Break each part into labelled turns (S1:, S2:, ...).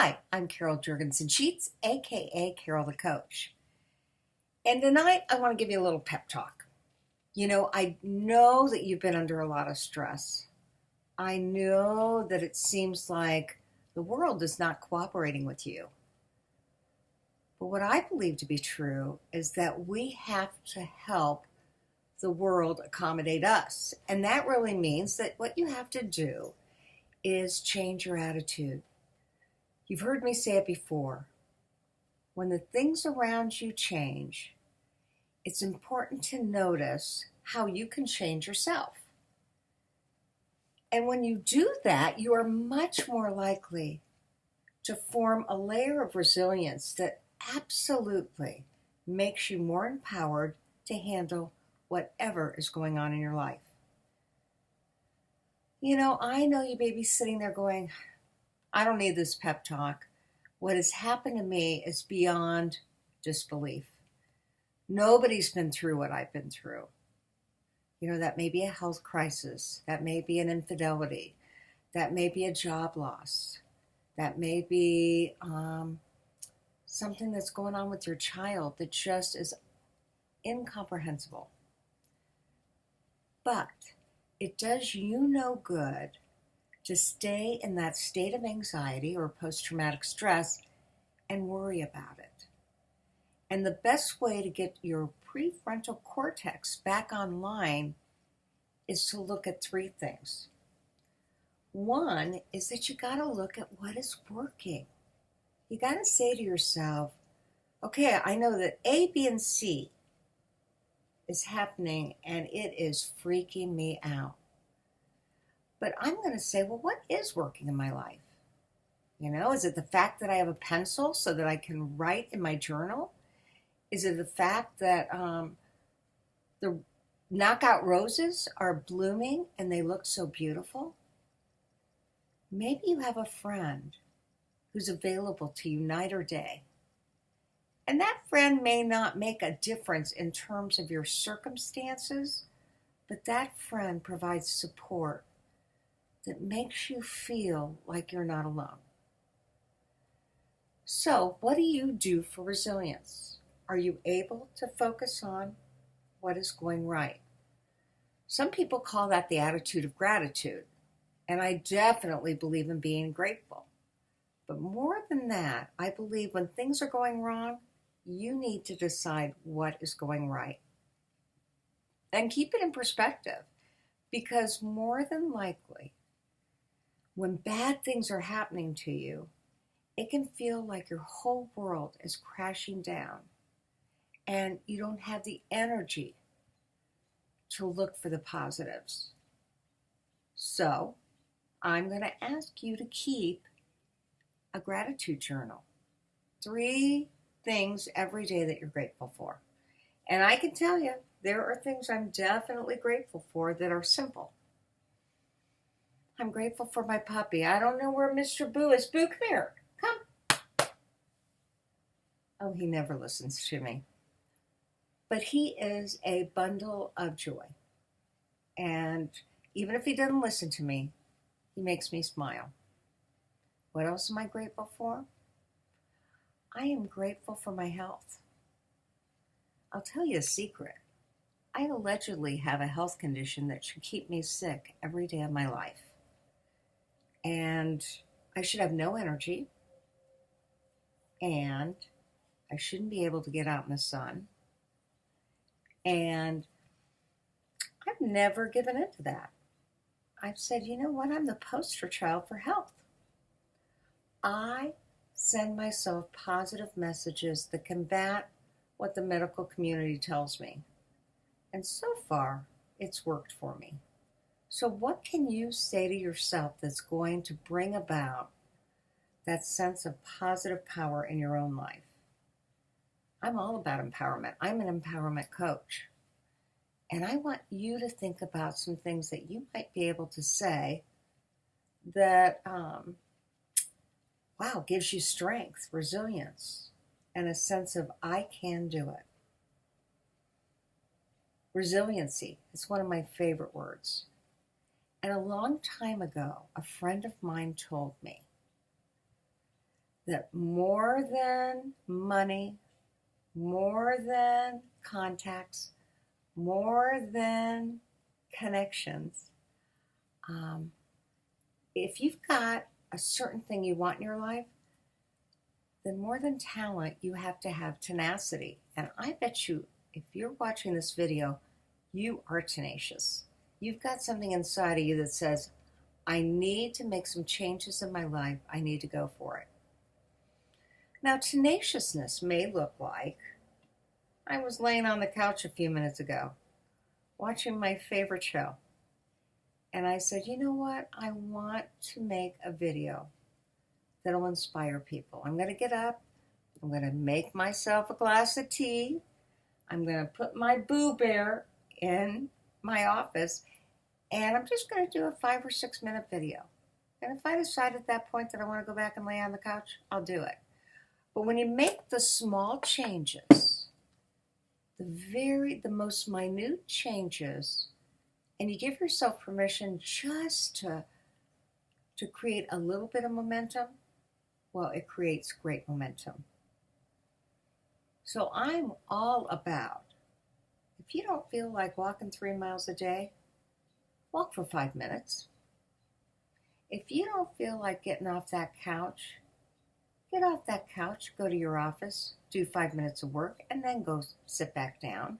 S1: Hi, I'm Carol Jurgensen-Sheets, aka Carol the Coach. And tonight I want to give you a little pep talk. I know that you've been under a lot of stress. I know that it seems like the world is not cooperating with you. But what I believe to be true is that we have to help the world accommodate us. And that really means that what you have to do is change your attitude. You've heard me say it before. When the things around you change, it's important to notice how you can change yourself. And when you do that, you are much more likely to form a layer of resilience that absolutely makes you more empowered to handle whatever is going on in your life. I know you may be sitting there going, I don't need this pep talk. What has happened to me is beyond disbelief. Nobody's been through what I've been through. That may be a health crisis. That may be an infidelity. That may be a job loss. That may be something that's going on with your child that just is incomprehensible. But it does you no good to stay in that state of anxiety or post-traumatic stress and worry about it. And the best way to get your prefrontal cortex back online is to look at three things. One is that you got to look at what is working. You got to say to yourself, okay, I know that A, B, and C is happening and it is freaking me out. But I'm going to say, well, what is working in my life? Is it the fact that I have a pencil so that I can write in my journal? Is it the fact that the knockout roses are blooming and they look so beautiful? Maybe you have a friend who's available to you night or day. And that friend may not make a difference in terms of your circumstances, but that friend provides support that makes you feel like you're not alone. So, what do you do for resilience? Are you able to focus on what is going right? Some people call that the attitude of gratitude, and I definitely believe in being grateful. But more than that, I believe when things are going wrong, you need to decide what is going right. And keep it in perspective, because more than likely, when bad things are happening to you, it can feel like your whole world is crashing down and you don't have the energy to look for the positives. So, I'm going to ask you to keep a gratitude journal. 3 things every day that you're grateful for. And I can tell you, there are things I'm definitely grateful for that are simple. I'm grateful for my puppy. I don't know where Mr. Boo is. Boo, come here. Come. Oh, he never listens to me. But he is a bundle of joy. And even if he doesn't listen to me, he makes me smile. What else am I grateful for? I am grateful for my health. I'll tell you a secret. I allegedly have a health condition that should keep me sick every day of my life. And I should have no energy. And I shouldn't be able to get out in the sun. And I've never given into that. I've said, you know what? I'm the poster child for health. I send myself positive messages that combat what the medical community tells me. And so far, it's worked for me. So what can you say to yourself that's going to bring about that sense of positive power in your own life? I'm all about empowerment. I'm an empowerment coach. And I want you to think about some things that you might be able to say that, gives you strength, resilience, and a sense of I can do it. Resiliency is one of my favorite words. And a long time ago, a friend of mine told me that more than money, more than contacts, more than connections, if you've got a certain thing you want in your life, then more than talent, you have to have tenacity. And I bet you, if you're watching this video, you are tenacious. You've got something inside of you that says, I need to make some changes in my life. I need to go for it. Now, tenaciousness may look like, I was laying on the couch a few minutes ago, watching my favorite show. And I said, you know what? I want to make a video that'll inspire people. I'm going to get up. I'm going to make myself a glass of tea. I'm going to put my Boo Bear in my office. And I'm just going to do a 5 or 6 minute video. And if I decide at that point that I want to go back and lay on the couch, I'll do it. But when you make the small changes, the most minute changes, and you give yourself permission just to create a little bit of momentum, well, it creates great momentum. So I'm all about, if you don't feel like walking 3 miles a day, walk for 5 minutes. If you don't feel like getting off that couch, get off that couch, go to your office, do 5 minutes of work, and then go sit back down.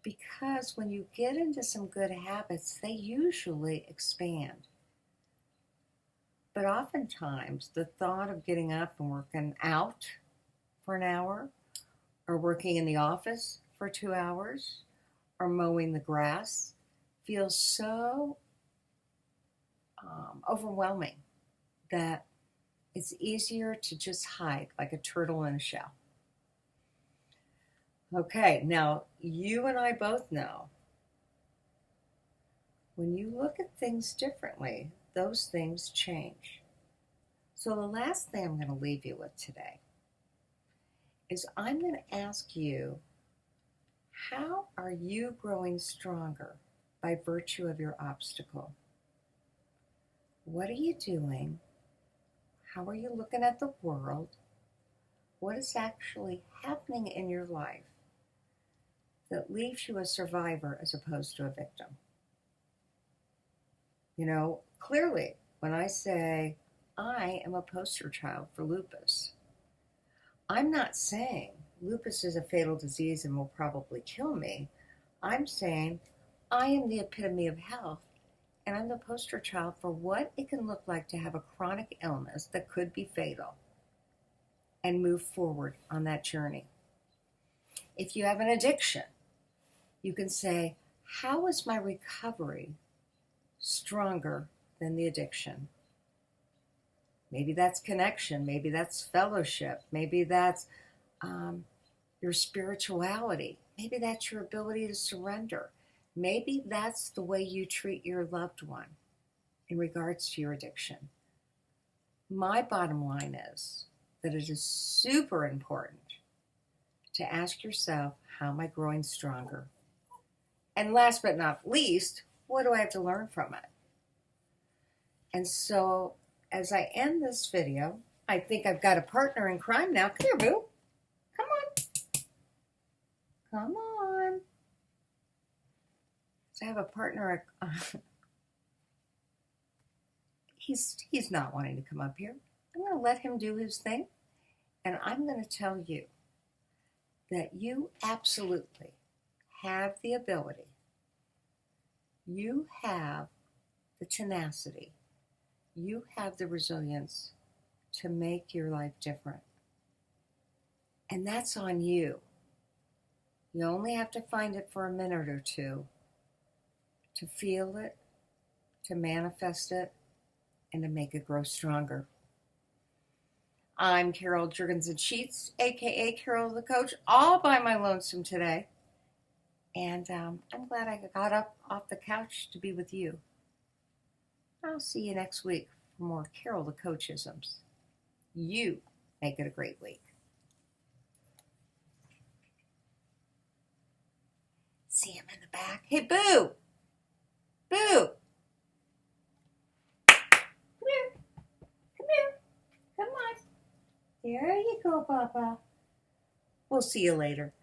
S1: Because when you get into some good habits, they usually expand. But oftentimes, the thought of getting up and working out for an hour, or working in the office for 2 hours, or mowing the grass feels so overwhelming that it's easier to just hide like a turtle in a shell. Okay, now you and I both know when you look at things differently, those things change. So the last thing I'm going to leave you with today is I'm going to ask you, how are you growing stronger by virtue of your obstacle? What are you doing? How are you looking at the world? What is actually happening in your life that leaves you a survivor as opposed to a victim? You know, clearly, when I say I am a poster child for lupus, I'm not saying lupus is a fatal disease and will probably kill me. I'm saying I am the epitome of health, and I'm the poster child for what it can look like to have a chronic illness that could be fatal and move forward on that journey. If you have an addiction, you can say, how is my recovery stronger than the addiction? Maybe that's connection. Maybe that's fellowship. Maybe that's your spirituality. Maybe that's your ability to surrender. Maybe that's the way you treat your loved one in regards to your addiction. My bottom line is that it is super important to ask yourself, how am I growing stronger? And last but not least, what do I have to learn from it? And so as I end this video, I think I've got a partner in crime now. Come here, boo. Come on. Come on. So I have a partner. He's not wanting to come up here. I'm going to let him do his thing. And I'm going to tell you that you absolutely have the ability. You have the tenacity. You have the resilience to make your life different. And that's on you. You only have to find it for a minute or two to feel it, to manifest it, and to make it grow stronger. I'm Carol Jurgensen-Sheets, a.k.a. Carol the Coach, all by my lonesome today. And I'm glad I got up off the couch to be with you. I'll see you next week for more Carol the Coachisms. You make it a great week. See him in the back. Hey, Boo! Boo! Come here. Come here.
S2: There you go, Papa.
S1: We'll see you later.